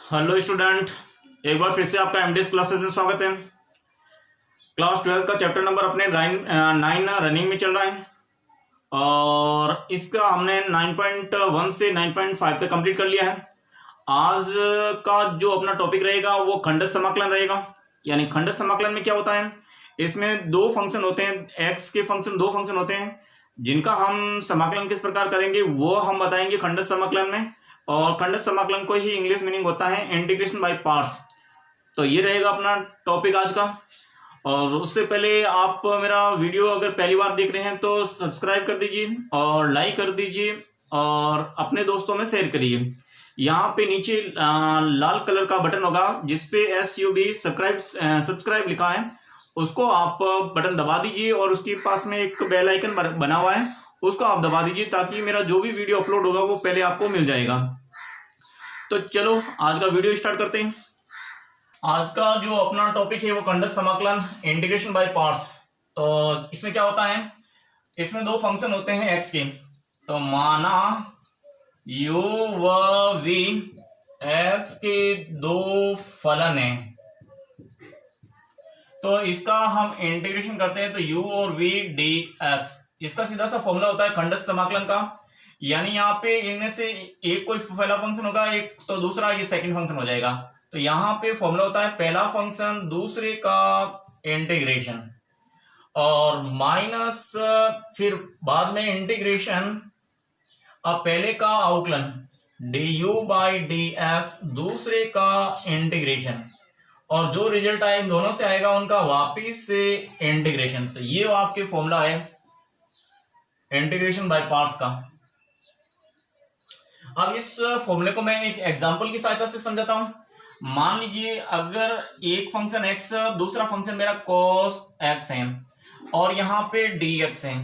Hello student, एक बार फिर से आपका एमडीएस क्लासेस में स्वागत है। क्लास 12 का चैप्टर नंबर अपने 9 रनिंग में चल रहा है और इसका हमने 9.1 से 9.5 तक कंप्लीट कर लिया है। आज का जो अपना टॉपिक रहेगा वो खंडक समाकलन रहेगा। यानी खंडक समाकलन में क्या होता है, इसमें दो फंक्शन होते हैं, एक्स के फंक्शन दो फंक्शन होते हैं जिनका हम समाकलन किस प्रकार करेंगे वो हम बताएंगे खंडक समाकलन में। और खंडक समाकलन को ही इंग्लिश मीनिंग होता है इंटीग्रेशन बाय पार्ट्स। तो ये रहेगा अपना टॉपिक आज का। और उससे पहले आप मेरा वीडियो अगर पहली बार देख रहे हैं तो सब्सक्राइब कर दीजिए और लाइक कर दीजिए और अपने दोस्तों में शेयर करिए। यहाँ पे नीचे लाल कलर का बटन होगा जिसपे SUB सब्सक्राइब लिखा है, उसको आप बटन दबा दीजिए और उसके पास में एक बेल आइकन बना हुआ है, उसको आप दबा दीजिए ताकि मेरा जो भी वीडियो अपलोड होगा वो पहले आपको मिल जाएगा। तो चलो आज का वीडियो स्टार्ट करते हैं। आज का जो अपना टॉपिक है वो खंडक समाकलन इंटीग्रेशन बाय पार्ट्स। तो इसमें क्या होता है, इसमें दो फंक्शन होते हैं एक्स के। तो माना u व v एक्स के दो फलन है, तो इसका हम इंटीग्रेशन करते हैं तो u और v dx, इसका सीधा सा फॉर्मूला होता है खंडक समाकलन का। यानी यहाँ पे इनमें से एक कोई पहला फंक्शन होगा, एक तो दूसरा ये सेकंड फंक्शन हो जाएगा। तो यहाँ पे फॉर्मूला होता है पहला फंक्शन दूसरे का इंटीग्रेशन और माइनस फिर बाद में इंटीग्रेशन अब पहले का अवकलन du बाई dx दूसरे का इंटीग्रेशन और जो रिजल्ट आए इन दोनों से आएगा उनका वापिस से इंटीग्रेशन। तो ये आपके फॉर्मूला है इंटीग्रेशन बाय पार्ट्स का। अब इस फॉर्मूले को मैं एक एग्जांपल की सहायता से समझाता हूं। मान लीजिए अगर एक फंक्शन x, दूसरा फंक्शन मेरा cos x है और यहाँ पे dx है,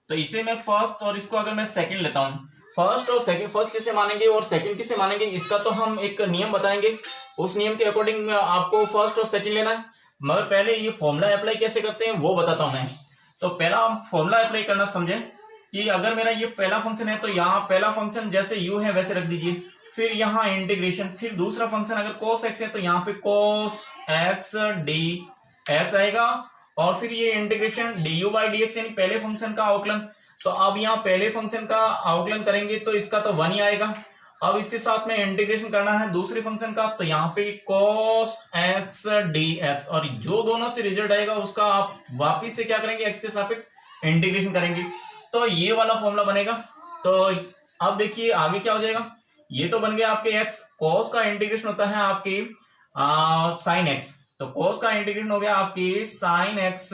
तो इसे मैं फर्स्ट और इसको अगर मैं सेकंड लेता हूं, फर्स्ट और सेकंड, फर्स्ट किसे मानेंगे और सेकंड किसे मानेंगे इसका तो हम एक नियम बताएंगे, उस नियम के अकॉर्डिंग आपको फर्स्ट और सेकंड लेना है। मगर पहले ये फॉर्मूला अप्लाई कैसे करते हैं वो बताता हूं मैं। तो पहला फॉर्मूला अप्लाई करना समझे कि अगर मेरा ये पहला फंक्शन है तो यहाँ पहला फंक्शन जैसे u है वैसे रख दीजिए, फिर यहाँ इंटीग्रेशन, फिर दूसरा फंक्शन अगर cos x है तो यहाँ पे cos x dx आएगा और फिर ये इंटीग्रेशन du बाई dx यानी पहले फंक्शन का अवकलन। तो अब यहाँ पहले फंक्शन का अवकलन करेंगे तो इसका तो 1 ही आएगा। अब इसके साथ में इंटीग्रेशन करना है दूसरे फंक्शन का, तो यहाँ पे cos x dx और जो दोनों से रिजल्ट आएगा उसका आप वापिस से क्या करेंगे, x के सापेक्ष इंटीग्रेशन करेंगे। तो ये वाला फॉर्मूला बनेगा। तो अब देखिए आगे क्या हो जाएगा, ये तो बन गया आपके x, cos का इंटीग्रेशन होता है आपके sin x, तो cos का इंटीग्रेशन हो गया आपकी sin x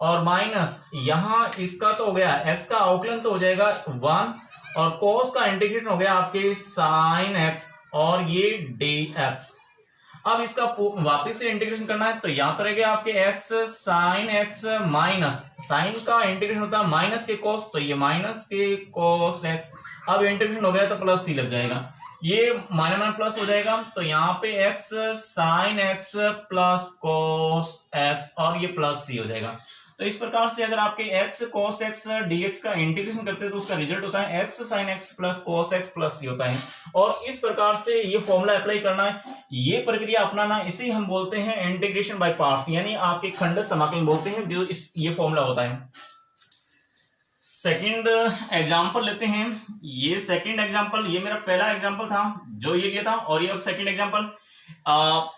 और माइनस यहाँ इसका तो हो गया x का अवकलन तो हो जाएगा 1 और cos का इंटीग्रेशन हो गया आपके sin x और ये dx। अब इसका वापस से इंटीग्रेशन करना है तो यहाँ पर रहेगा आपके x sin x minus sine का इंटीग्रेशन होता है माइनस के cos, तो ये माइनस के cos x। अब इंटीग्रेशन हो गया तो प्लस c लग जाएगा, ये माइनस प्लस हो जाएगा। तो यहाँ पे x sin x plus cos x और ये प्लस c हो जाएगा। तो इस प्रकार से अगर आपके x cos x dx का इंटीग्रेशन करते हैं तो उसका रिजल्ट होता है x sin x plus cos x plus c होता है। और इस प्रकार से ये फॉर्मूला अप्लाई करना है, ये प्रक्रिया अपनाना, इसे हम बोलते हैं इंटीग्रेशन बाय पार्ट्स, यानी आपके खंडक समाकलन बोलते हैं जो ये फॉर्मूला होता है। सेकंड एग्जांपल लेते हैं। ये सेकंड एग्जांपल, ये मेरा पहला एग्जांपल था जो ये लिया था और ये अब सेकंड एग्जांपल।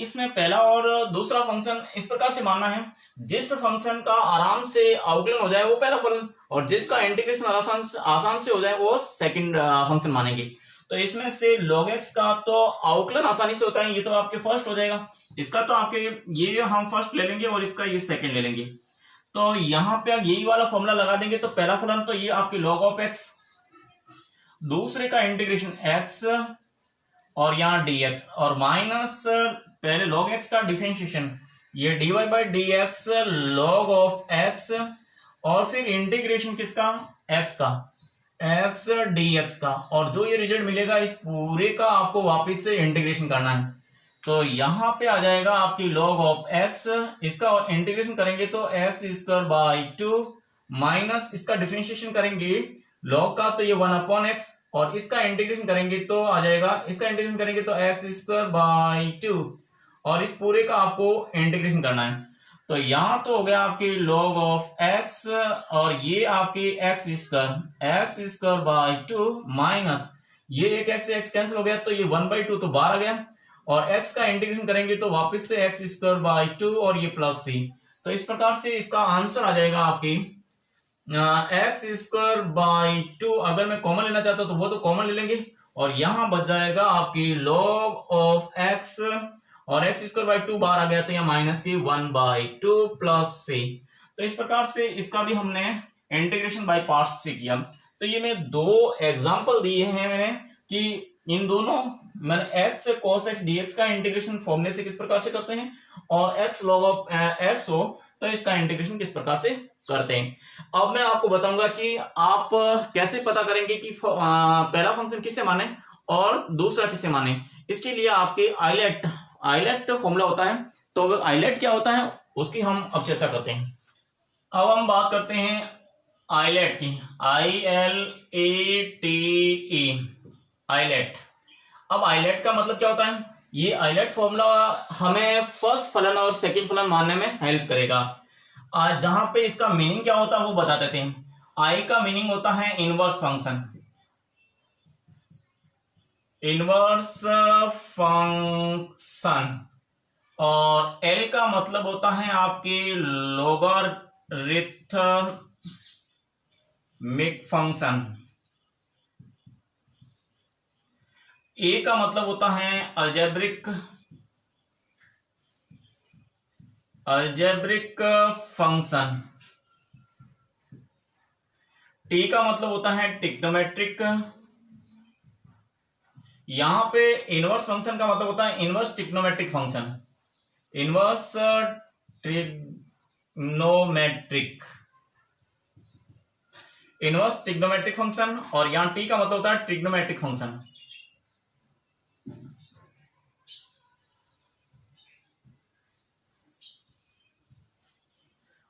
इसमें पहला और दूसरा फंक्शन इस प्रकार से मानना है, जिस फंक्शन का आराम से अवकलन हो जाए वो पहला फंक्शन और जिसका इंटीग्रेशन आसान से हो जाए वो सेकंड फंक्शन मानेंगे। तो इसमें से log x का तो अवकलन आसानी से होता है, ये तो आपके फर्स्ट हो जाएगा, इसका तो आपके ये हम फर्स्ट ले लेंगे और इसका ये सेकंड ले लेंगे। तो यहाँ पे आप यही वाला फॉर्मूला लगा देंगे तो पहला फलन तो ये आपके log ऑफ x, दूसरे का इंटीग्रेशन x और यहाँ dx और माइनस पहले log x का डिफरेंशिएशन ये dy by dx log of x और फिर इंटीग्रेशन किसका, x का, x dx का, और जो ये रिजल्ट मिलेगा इस पूरे का आपको वापस से इंटीग्रेशन करना है। तो यहाँ पे आ जाएगा आपकी log ऑफ x, इसका इंटीग्रेशन करेंगे तो x स्क्वायर बाई 2 माइनस इसका डिफरेंशिएशन करेंगे log का तो ये 1 अपॉन x और इसका इंटीग्रेशन करेंगे तो आ जाएगा, इसका इंटीग्रेशन करेंगे तो एक्स स्क्वायर बाई 2, और इस पूरे का आपको इंटीग्रेशन करना है। तो यहां तो हो गया आपकी log ऑफ x, और ये आपकी एक्स स्क्वायर बाई 2 माइनस ये एक x से x कैंसिल हो गया, तो ये 1/2 तो बाहर आ गया, और x का इंटीग्रेशन करेंगे तो वापस से एक्स स्क्वायर बाई 2 और ये प्लस c। तो इस प्रकार से इसका आंसर आ जाएगा आपकी एक्स स्क्वायर बाई 2। अगर मैं कॉमन लेना चाहता हूं तो वो तो कॉमन ले लेंगे, और यहां बच जाएगा आपकी log ऑफ x, और एक्स स्क्वायर बाई 2 बाहर आ गया तो यहाँ माइनस की 1/2 प्लस c। तो इस प्रकार से इसका भी हमने इंटीग्रेशन बाय पार्ट्स से किया। तो ये मैं दो एग्जांपल दिए हैं मैंने कि इन दोनों मैंने x से cos x dx का इंटीग्रेशन फॉर्मूले से किस प्रकार से करते हैं, और x log ऑफ x हो तो इसका इंटीग्रेशन किस प्रकार से करते हैं। अब मैं आपको बताऊंगा कि आप कैसे पता करेंगे कि पहला फंक्शन किसे माने और दूसरा किसे माने। इसके लिए आपके आइलेट फॉर्मूला होता है, तो आइलेट क्या होता है उसकी हम अब चर्चा करते हैं। अब हम बात करते हैं आइलेट की, ILATE, आइलेट। अब आइलेट का मतलब क्या होता है, ये आइलेट फॉर्मूला हमें फर्स्ट फलन और सेकंड फलन मानने में हेल्प करेगा। जहां पे इसका मीनिंग क्या होता है वो बता देते हैं। आई का मीनिंग होता है इनवर्स फंक्शन, और एल का मतलब होता है आपके लोगारिथमिक फंक्शन। ए का मतलब होता है अलजेब्रिक फंक्शन। टी का मतलब होता है ट्रिग्नोमेट्रिक। यहां पे इनवर्स फंक्शन का मतलब होता है inverse trigonometric function, inverse trigonometric function, और यहां टी का मतलब होता है ट्रिग्नोमेट्रिक फंक्शन।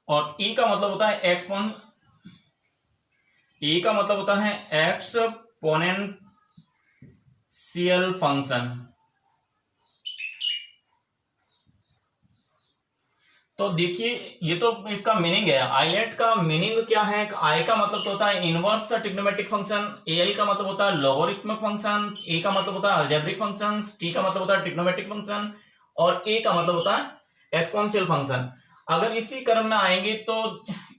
और ई का मतलब होता है एक्सपोनेंशियल फंक्शन। तो देखिए ये तो इसका मीनिंग है। आइलेट का मीनिंग क्या है, आई का मतलब तो होता है इनवर्स ट्रिग्नोमेट्रिक फंक्शन, एल का मतलब होता है लोगरिथमिक फंक्शन, ए का मतलब होता है अलजेब्रिक फंक्शन, टी का मतलब होता है ट्रिग्नोमेट्रिक फंक्शन, और ए का मतलब होता है एक्सपोनेंशियल फंक्शन। अगर इसी क्रम में आएंगे तो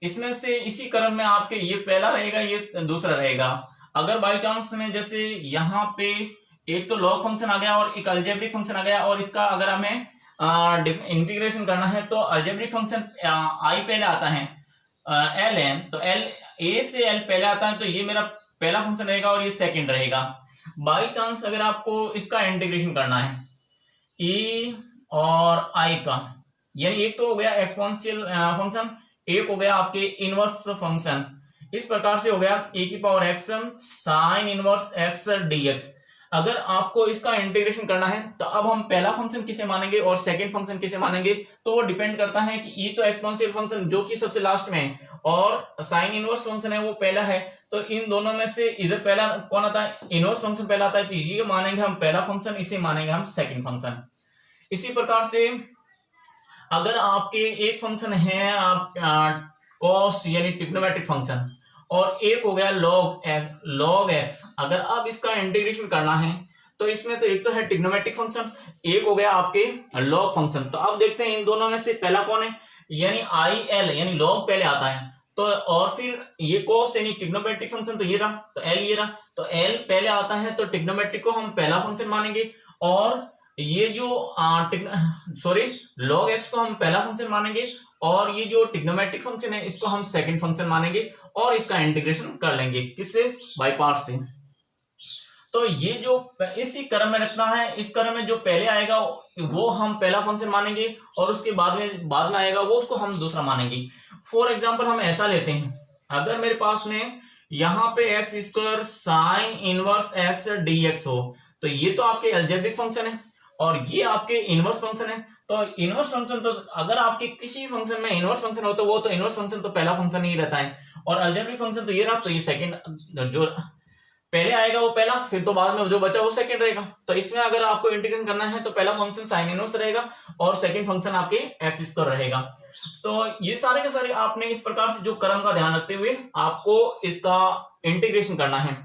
इसमें से इसी क्रम में आपके ये पहला रहेगा, ये दूसरा रहेगा। अगर बाई चांस में जैसे यहाँ पे एक तो लॉग फंक्शन आ गया और एक अलजेब्रिक फंक्शन आ गया, और इसका अगर हमें इंटीग्रेशन करना है तो अलजेब्रिक फंक्शन आई पहले आता है, एल है, तो एल ए से एल पहले आता है, तो ये मेरा पहला फंक्शन रहेगा और ये सेकंड रहेगा। बाई चांस अगर आपको इसका इंटीग्रेशन करना है ई और आई का, यानी एक तो हो गया एक्सपोनेंशियल फंक्शन, एक हो गया आपके इनवर्स फंक्शन। इस प्रकार से हो गया e की power x sine inverse x dx। अगर आपको इसका इंटीग्रेशन करना है तो अब हम पहला फंक्शन किसे मानेंगे और सेकंड फंक्शन किसे मानेंगे, तो वो डिपेंड करता है कि e तो एक्सपोनेंशियल फंक्शन जो कि सबसे लास्ट में है, और साइन इनवर्स फंक्शन है वो पहला है। तो इन दोनों में से इधर पहला कौन आता है, इनवर्स फंक्शन पहला आता है, तो ये मानेंगे हम पहला फंक्शन, इसे मानेंगे हम सेकंड फंक्शन। इसी प्रकार से अगर आपके एक फंक्शन है आप कॉस यानी ट्रिग्नोमेट्रिक फंक्शन, और एक हो गया log x, अगर अब इसका इंटीग्रेशन करना है तो इसमें तो एक तो है ट्रिग्नोमेट्रिक फंक्शन, एक हो गया आपके log फंक्शन। तो अब देखते हैं इन दोनों में से पहला कौन है, यानी IL यानी log पहले आता है, तो और फिर ये cos यानी ट्रिग्नोमेट्रिक फंक्शन, तो ये रहा, तो L ये रहा, तो L पहले आता है तो ट्रिग्नोमेट्रिक को हम पहला फंक्शन मानेंगे, और ये जो log x को हम पहला फंक्शन मानेंगे, और ये जो ट्रिग्नोमेट्रिक फंक्शन है इसको हम सेकंड फंक्शन मानेंगे, और इसका इंटीग्रेशन कर लेंगे किससे, बाय पार्ट से। तो ये जो इसी क्रम में रखना है, इस क्रम में जो पहले आएगा वो हम पहला फंक्शन मानेंगे, और उसके बाद में आएगा वो उसको हम दूसरा मानेंगे। फॉर एग्जांपल हम ऐसा लेते हैं, अगर मेरे पास में यहाँ पे x square sine inverse x dx हो, तो ये तो आपके अलजेब्रिक फंक्शन है और ये आपके इनवर्स फंक्शन है। तो इनवर्स फंक्शन, तो अगर आपके किसी फंक्शन में इनवर्स फंक्शन हो तो वो तो इनवर्स फंक्शन तो पहला फंक्शन ही रहता है, और अलजेब्रिक फंक्शन तो ये रहा, तो ये सेकंड जो पहले आएगा वो पहला, फिर तो बाद में जो बचा वो सेकंड रहेगा। तो इसमें अगर आपको इंटीग्रेशन करना है तो पहला फंक्शन साइन इनवर्स रहेगा और सेकंड फंक्शन आपके एक्स स्क्वायर रहेगा। तो ये सारे के सारे आपने इस प्रकार से जो क्रम का ध्यान रखते हुए आपको इसका इंटीग्रेशन करना है।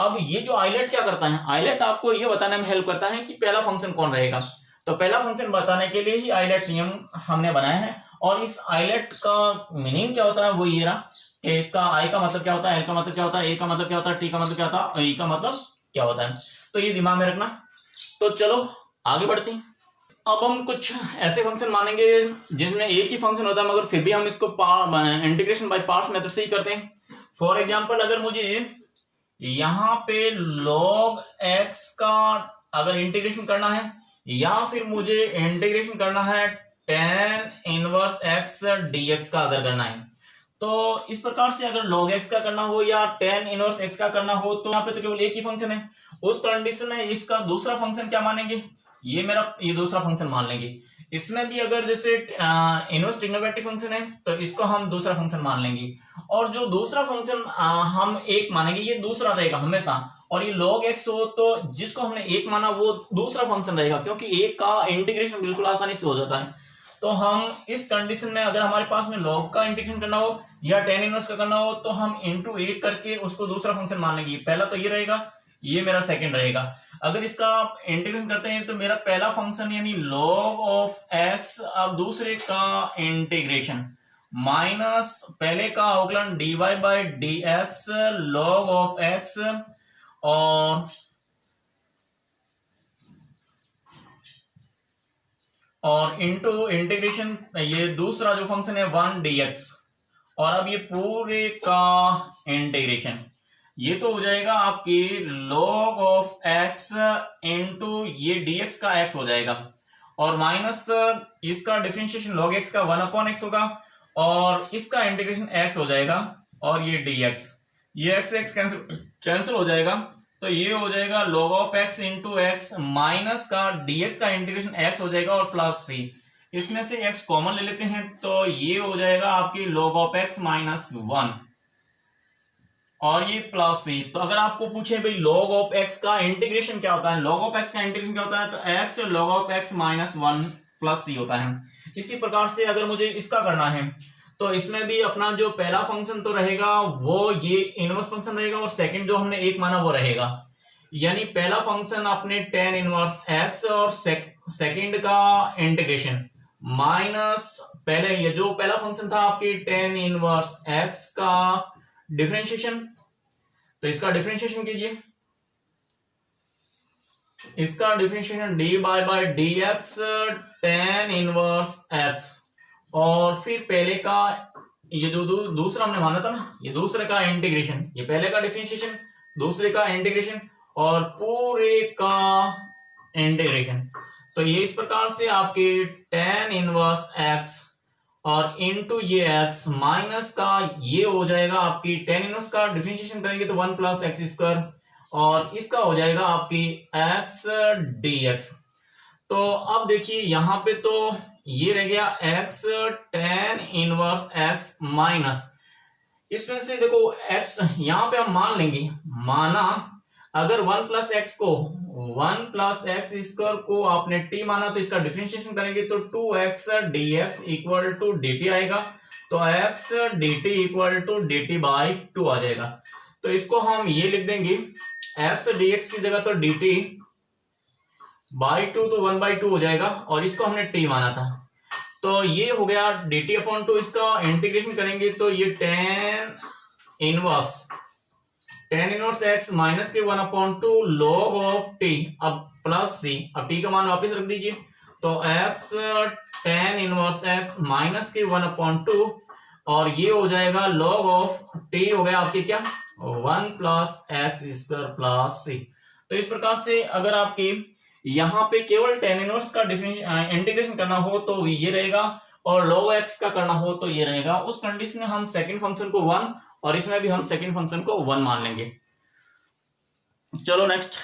अब ये जो आइलेट क्या करता है, आइलेट आपको ये बताने में हेल्प करता है कि पहला फंक्शन कौन रहेगा। तो पहला फंक्शन बताने के लिए ही आइलेट नियम हमने बनाया है। और इस आइलेट का मीनिंग क्या होता है वो ये रहा कि इसका आई का मतलब क्या होता है, एल का मतलब क्या होता है, ए का मतलब क्या होता है, टी का मतलब क्या होता है और ई का मतलब क्या होता है। तो ये दिमाग में रखना। तो चलो आगे बढ़ते हैं। अब हम कुछ ऐसे फंक्शन मानेंगे जिसमें एक ही फंक्शन होता है मगर फिर भी हम इसको इंटीग्रेशन बाय पार्ट्स मेथड से ही करते हैं। फॉर एग्जांपल अगर मुझे यहाँ पे log x का अगर इंटीग्रेशन करना है या फिर मुझे इंटीग्रेशन करना है tan इनवर्स x dx का अगर करना है, तो इस प्रकार से अगर log x का करना हो या tan इनवर्स x का करना हो तो यहाँ पे तो केवल एक ही फंक्शन है। उस कंडीशन में इसका दूसरा फंक्शन क्या मानेंगे, ये दूसरा फंक्शन मान लेंगे। इसमें भी अगर जैसे इनवर्स ट्रिग्नोमेट्रिक फंक्शन है तो इसको हम दूसरा फंक्शन मान लेंगे। और जो दूसरा फंक्शन हम एक मानेंगे ये दूसरा रहेगा हमेशा। और ये log x हो तो जिसको हमने एक माना वो दूसरा फंक्शन रहेगा, क्योंकि एक का इंटीग्रेशन बिल्कुल आसानी से हो जाता है। तो हम इस कंडीशन में अगर हमारे पास में log का इंटीग्रेशन करना हो या tan इनवर्स का करना हो तो हम इंटू एक करके उसको दूसरा फंक्शन मान लेंगे। पहला तो ये रहेगा, ये मेरा सेकंड रहेगा। अगर इसका इंटीग्रेशन करते हैं तो मेरा पहला फंक्शन यानी log ऑफ x, अब दूसरे का इंटीग्रेशन माइनस पहले का अवकलन dy by dx log of x और इंटू इंटीग्रेशन ये दूसरा जो फंक्शन है 1 dx। और अब ये पूरे का इंटीग्रेशन ये तो हो जाएगा आपकी log ऑफ x इंटू ये dx का x हो जाएगा और माइनस इसका डिफरेंशिएशन log x का 1/x होगा और इसका इंटीग्रेशन x हो जाएगा और ये dx, ये x कैंसिल हो जाएगा। तो ये हो जाएगा log of x into x minus का dx का इंटीग्रेशन x हो जाएगा और प्लस c, इसमें से x कॉमन ले लेते हैं तो ये हो जाएगा आपकी log ऑफ x माइनस 1 और ये प्लस सी। तो अगर आपको पूछे भाई log ऑफ x का इंटीग्रेशन क्या होता है, log ऑफ x का इंटीग्रेशन क्या होता है, तो x log of x minus 1 plus C होता है। इसी प्रकार से अगर मुझे इसका करना है तो इसमें भी अपना जो पहला फंक्शन तो रहेगा वो ये इनवर्स फंक्शन रहेगा और सेकंड जो हमने एक माना वो रहेगा। यानी पहला फंक्शन अपने tan इनवर्स x और सेकंड का इंटीग्रेशन माइनस पहले ये जो पहला फंक्शन था आपकी tan इनवर्स x का डिफरेंशिएशन। तो इसका डिफरेंशिएशन कीजिए, इसका differentiation dy by dx tan inverse x और फिर पहले का ये जो दूसरा हमने माना था ना, ये दूसरे का इंटीग्रेशन, ये पहले का डिफरेंशिएशन दूसरे का इंटीग्रेशन और पूरे का इंटीग्रेशन। तो ये इस प्रकार से आपके tan इनवर्स x और इनटू ये x माइनस का ये हो जाएगा आपकी tan इनवर्स का डिफरेंशिएशन करेंगे तो 1 प्लस एक्स स्क्वायर और इसका हो जाएगा आपकी x dx। तो अब देखिए यहाँ पे तो ये रह गया x tan inverse x minus इसमें से देखो x यहाँ पे हम मान लेंगे, माना अगर 1 प्लस एक्स को 1 प्लस एक्स स्क्वायर को आपने t माना तो इसका डिफरेंशिएशन करेंगे तो 2x dx equal to dt आएगा। तो x dt equal to dt by 2 आ जाएगा। तो इसको हम ये लिख देंगे x dx की जगह तो dt बाई 2 तो 1/2 हो जाएगा और इसको हमने t माना था। तो ये हो गया dt अपॉन 2, इसका इंटीग्रेशन करेंगे तो ये tan इनवर्स x माइनस के 1/2 log ऑफ t, अब प्लस c, अब t का मान वापस रख दीजिए तो x tan inverse x minus के 1/2 और ये हो जाएगा log ऑफ t हो गया आपके क्या 1 plus x square plus c। तो इस प्रकार से अगर आपके यहाँ पे केवल tan इनवर्स का इंटीग्रेशन करना हो तो ये रहेगा और log x का करना हो तो ये रहेगा। उस कंडीशन में हम सेकंड फंक्शन को 1 और इसमें भी हम सेकंड फंक्शन को 1 मान लेंगे। चलो नेक्स्ट।